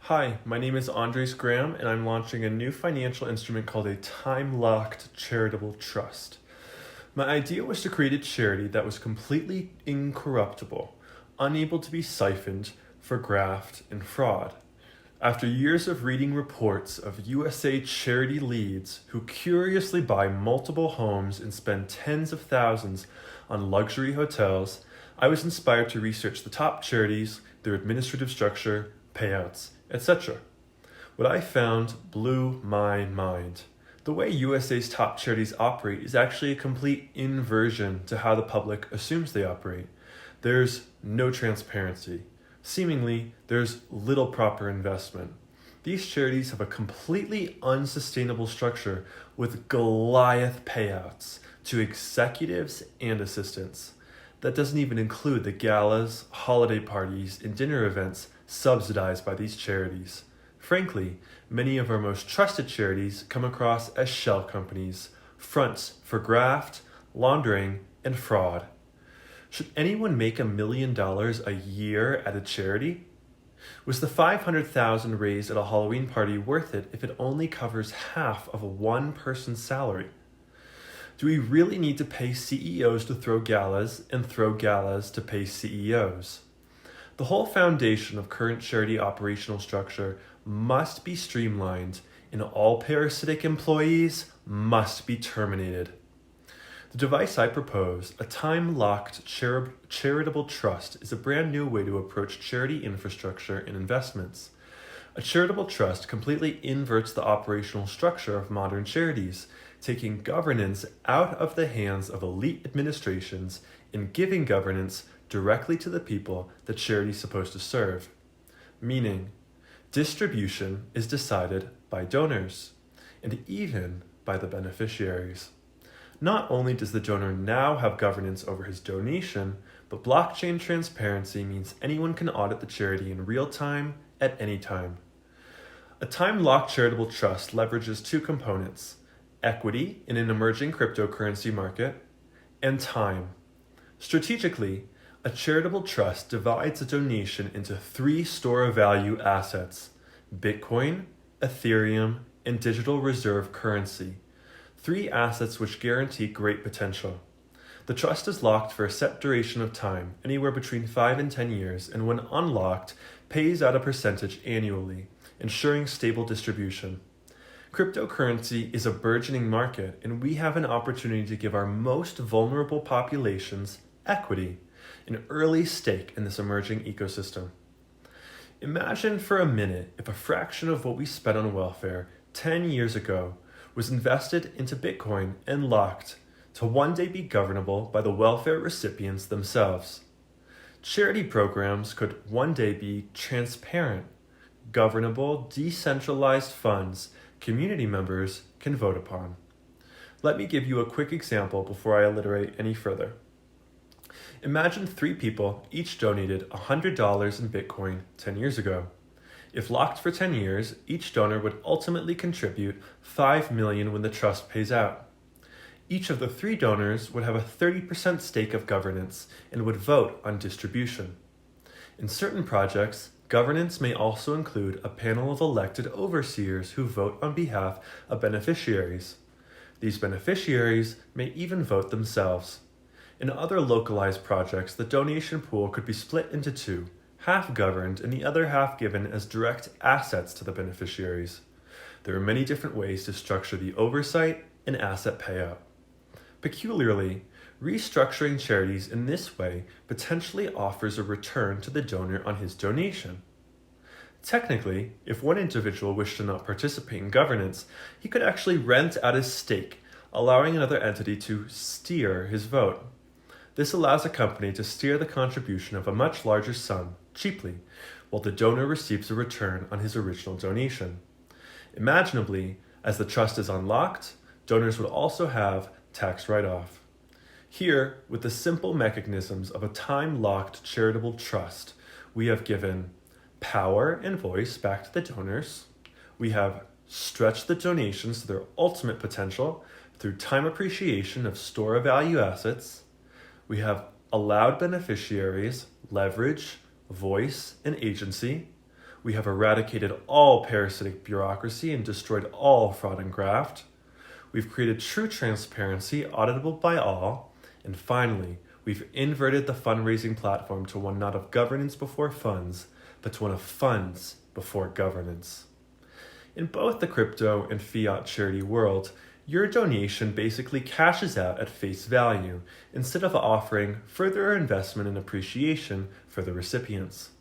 Hi, my name is Andres Graham, and I'm launching a new financial instrument called a time-locked charitable trust. My idea was to create a charity that was completely incorruptible, unable to be siphoned for graft and fraud. After years of reading reports of USA charity leads who curiously buy multiple homes and spend tens of thousands on luxury hotels, I was inspired to research the top charities, their administrative structure, payouts, etc. What I found blew my mind. The way USA's top charities operate is actually a complete inversion to how the public assumes they operate. There's no transparency. Seemingly, there's little proper investment. These charities have a completely unsustainable structure with Goliath payouts to executives and assistants. That doesn't even include the galas, holiday parties, and dinner events subsidized by these charities. Frankly, many of our most trusted charities come across as shell companies, fronts for graft, laundering, and fraud. Should anyone make $1 million a year at a charity? Was the $500,000 raised at a Halloween party worth it if it only covers half of one person's salary? Do we really need to pay CEOs to throw galas and throw galas to pay CEOs? The whole foundation of current charity operational structure must be streamlined, and all parasitic employees must be terminated. The device I propose, a time-locked charitable trust, is a brand new way to approach charity infrastructure and investments. A charitable trust completely inverts the operational structure of modern charities, taking governance out of the hands of elite administrations and giving governance directly to the people the charity is supposed to serve. Meaning, distribution is decided by donors, and even by the beneficiaries. Not only does the donor now have governance over his donation, but blockchain transparency means anyone can audit the charity in real time at any time. A time-locked charitable trust leverages two components: equity in an emerging cryptocurrency market, and time. Strategically, a charitable trust divides a donation into 3 store-of-value assets: Bitcoin, Ethereum, and digital reserve currency. 3 assets which guarantee great potential. The trust is locked for a set duration of time, anywhere between 5 and 10 years, and when unlocked, pays out a percentage annually, ensuring stable distribution. Cryptocurrency is a burgeoning market, and we have an opportunity to give our most vulnerable populations equity, an early stake in this emerging ecosystem. Imagine for a minute if a fraction of what we spent on welfare 10 years ago was invested into Bitcoin and locked to one day be governable by the welfare recipients themselves. Charity programs could one day be transparent, governable, decentralized funds community members can vote upon. Let me give you a quick example before I alliterate any further. Imagine 3 people each donated $100 in Bitcoin 10 years ago. If locked for 10 years, each donor would ultimately contribute $5 million when the trust pays out. Each of the 3 donors would have a 30% stake of governance and would vote on distribution. In certain projects, governance may also include a panel of elected overseers who vote on behalf of beneficiaries. These beneficiaries may even vote themselves. In other localized projects, the donation pool could be split into 2, half governed and the other half given as direct assets to the beneficiaries. There are many different ways to structure the oversight and asset payout. Peculiarly, restructuring charities in this way potentially offers a return to the donor on his donation. Technically, if one individual wished to not participate in governance, he could actually rent out his stake, allowing another entity to steer his vote. This allows a company to steer the contribution of a much larger sum cheaply, while the donor receives a return on his original donation. Imaginably, as the trust is unlocked, donors would also have tax write-off. Here, with the simple mechanisms of a time-locked charitable trust, we have given power and voice back to the donors. We have stretched the donations to their ultimate potential through time appreciation of store-of-value assets. We have allowed beneficiaries leverage, voice, and agency. We have eradicated all parasitic bureaucracy and destroyed all fraud and graft. We've created true transparency, auditable by all. And finally, we've inverted the fundraising platform to one not of governance before funds, but to one of funds before governance. In both the crypto and fiat charity world, your donation basically cashes out at face value instead of offering further investment and appreciation for the recipients.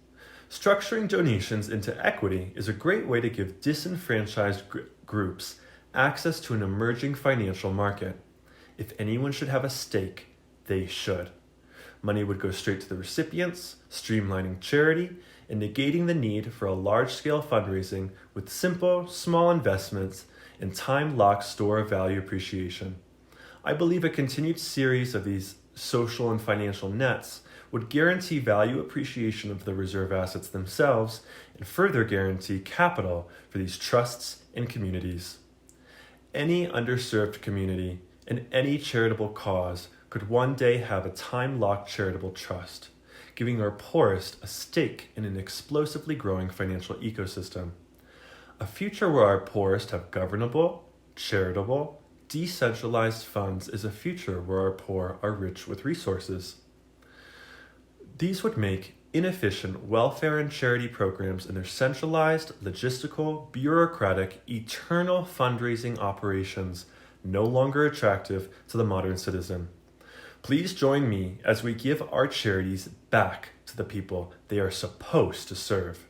Structuring donations into equity is a great way to give disenfranchised groups access to an emerging financial market. If anyone should have a stake, they should. Money would go straight to the recipients, streamlining charity and negating the need for a large-scale fundraising with simple, small investments and time-locked store of value appreciation. I believe a continued series of these social and financial nets would guarantee value appreciation of the reserve assets themselves and further guarantee capital for these trusts and communities. Any underserved community and any charitable cause could one day have a time-locked charitable trust, giving our poorest a stake in an explosively growing financial ecosystem. A future where our poorest have governable, charitable, decentralized funds is a future where our poor are rich with resources. These would make inefficient welfare and charity programs and their centralized, logistical, bureaucratic, eternal fundraising operations no longer attractive to the modern citizen. Please join me as we give our charities back to the people they are supposed to serve.